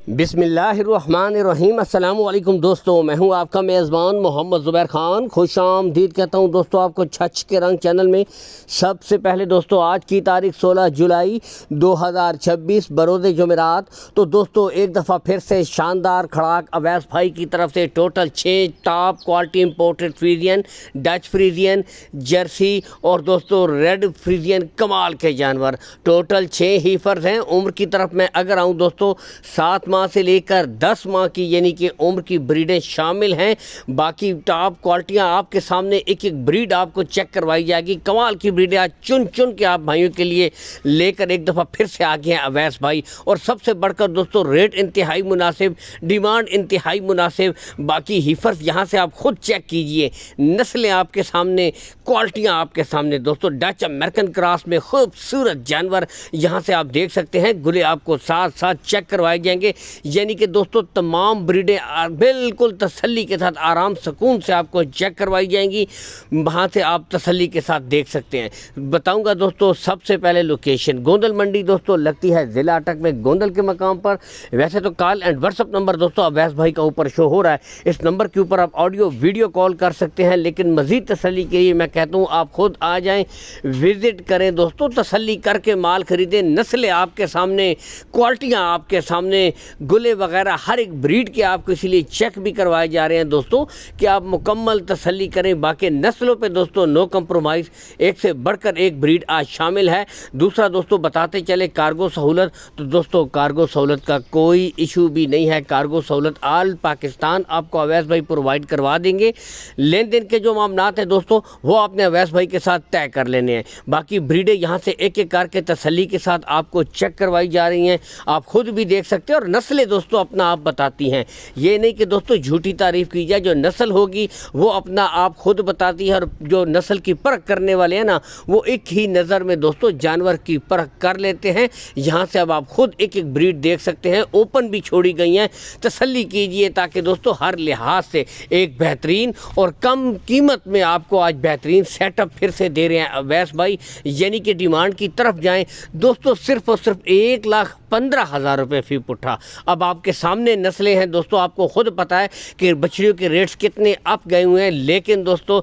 बिस्मिल्लाहिर्रहमानिर्रहीम। अस्सलाम वालेकुम दोस्तों, मैं हूं आपका मेज़बान मोहम्मद ज़ुबैर ख़ान। खुश आमदीद कहता हूं दोस्तों आपको छछ के रंग चैनल में। सबसे पहले दोस्तों आज की तारीख 16 जुलाई 2026 बरोज़ जुमेरात। तो दोस्तों एक दफ़ा फिर से शानदार खड़ाक अवैस भाई की तरफ से total 6 top quality imported Friesian, Dutch Friesian, Jersey और दोस्तों रेड फ्रीजियन कमाल के जानवर टोटल 6 हीफर्स हैं। उम्र की तरफ मैं अगर आऊँ दोस्तों 7 माह से लेकर 10 माह की यानी कि उम्र की ब्रीडें शामिल हैं। बाकी टॉप क्वालिटियां आपके सामने एक एक ब्रीड आपको चेक करवाई जाएगी। कमाल की ब्रीडें आज चुन चुन के आप भाइयों के लिए लेकर एक दफ़ा फिर से आ गए हैं अवैस भाई। और सबसे बढ़कर दोस्तों रेट इंतहाई मुनासिब, डिमांड इंतहाई मुनासिब। बाकी हीफर्स यहाँ से आप खुद चेक कीजिए, नस्लें आपके सामने, क्वालिटियाँ आपके सामने दोस्तों। डच अमेरिकन क्रॉस में खूबसूरत जानवर यहाँ से आप देख सकते हैं। गुले आपको साथ साथ चेक करवाए जाएंगे, यानी कि दोस्तों तमाम ब्रीडें बिल्कुल तसल्ली के साथ आराम सुकून से आपको चेक करवाई जाएंगी। वहाँ से आप तसल्ली के साथ देख सकते हैं। बताऊंगा दोस्तों सबसे पहले लोकेशन गोंदल मंडी दोस्तों लगती है ज़िला अटक में, गोंदल के मकाम पर। वैसे तो कॉल एंड व्हाट्सअप नंबर दोस्तों अवैस भाई का ऊपर शो हो रहा है, इस नंबर के ऊपर आप ऑडियो वीडियो कॉल कर सकते हैं। लेकिन मज़ीद तसल्ली के लिए मैं कहता हूँ आप खुद आ जाएँ, विज़िट करें दोस्तों, तसल्ली करके माल ख़रीदें। नस्लें आपके सामने, क्वालिटियाँ आपके सामने, गुले वगैरह हर एक ब्रीड के आपको इसलिए चेक भी करवाए जा रहे हैं दोस्तों कि आप मुकम्मल तसल्ली करें। बाकी नस्लों पे दोस्तों नो कंप्रोमाइज़, एक से बढ़कर एक ब्रीड आज शामिल है। दूसरा दोस्तों बताते चले कार्गो सहूलत, तो दोस्तों कार्गो सहूलत का कोई इशू भी नहीं है। कार्गो सहूलत आल पाकिस्तान आपको अवैस भाई प्रोवाइड करवा देंगे। लेन देन के जो मामलात हैं दोस्तों वो आपने अवैस भाई के साथ तय कर लेने हैं। बाकी ब्रीडें यहाँ से एक एक करके तसल्ली के साथ आपको चेक करवाई जा रही हैं, आप खुद भी देख सकते हैं। और नस्लें दोस्तों अपना आप बताती हैं, ये नहीं कि दोस्तों झूठी तारीफ़ की जाए। जो नस्ल होगी वो अपना आप खुद बताती है। और जो नस्ल की परख करने वाले हैं ना, वो एक ही नज़र में दोस्तों जानवर की परख कर लेते हैं। यहाँ से अब आप खुद एक एक ब्रीड देख सकते हैं, ओपन भी छोड़ी गई हैं। तसल्ली कीजिए ताकि दोस्तों हर लिहाज से एक बेहतरीन और कम कीमत में आपको आज बेहतरीन सेटअप फिर से दे रहे हैं अवैस भाई। यानी कि डिमांड की तरफ जाएँ दोस्तों, सिर्फ और सिर्फ 1,15,000 रुपये फ़ी पुट्ठा। अब आपके सामने नस्लें हैं दोस्तों, आपको खुद पता है कि बछड़ियों के रेट्स कितने अप गए हुए हैं। लेकिन दोस्तों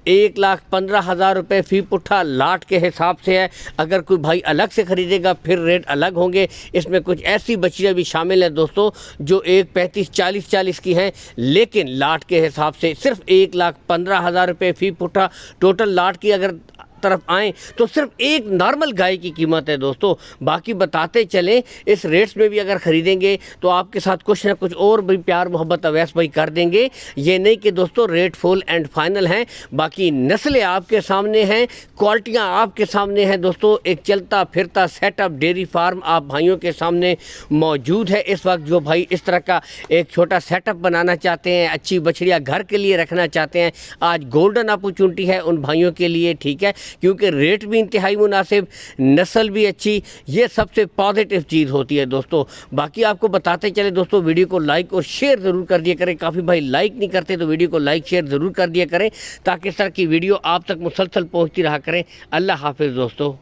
1,15,000 रुपये फ़ी पुट्ठा लाट के हिसाब से है। अगर कोई भाई अलग से ख़रीदेगा फिर रेट अलग होंगे। इसमें कुछ ऐसी बछड़ियाँ भी शामिल हैं दोस्तों जो 1,35,40,40 की हैं, लेकिन लाट के हिसाब से सिर्फ 1,15,000 रुपये फ़ी पुट्ठा। टोटल लाट की अगर तरफ आएँ तो सिर्फ एक नॉर्मल गाय की कीमत है दोस्तों। बाकी बताते चलें इस रेट्स में भी अगर ख़रीदेंगे तो आपके साथ कुछ ना कुछ और भी प्यार मोहब्बत अवैस भाई कर देंगे। ये नहीं कि दोस्तों रेट फुल एंड फाइनल हैं। बाकी नस्लें आपके सामने हैं, क्वालिटियाँ आपके सामने हैं दोस्तों। एक चलता फिरता सेटअप डेयरी फार्म आप भाइयों के सामने मौजूद है इस वक्त। जो भाई इस तरह का एक छोटा सेटअप बनाना चाहते हैं, अच्छी बछड़ियाँ घर के लिए रखना चाहते हैं, आज गोल्डन अपॉर्चुनिटी है उन भाइयों के लिए, ठीक है। क्योंकि रेट भी इंतहाई मुनासिब, नस्ल भी अच्छी, ये सबसे पॉजिटिव चीज़ होती है दोस्तों। बाकी आपको बताते चले दोस्तों, वीडियो को लाइक और शेयर ज़रूर कर दिया करें। काफ़ी भाई लाइक नहीं करते तो वीडियो को लाइक शेयर ज़रूर कर दिया करें ताकि इस तरह की वीडियो आप तक मुसलसल पहुँचती रहा करें। अल्लाह हाफिज़ दोस्तों।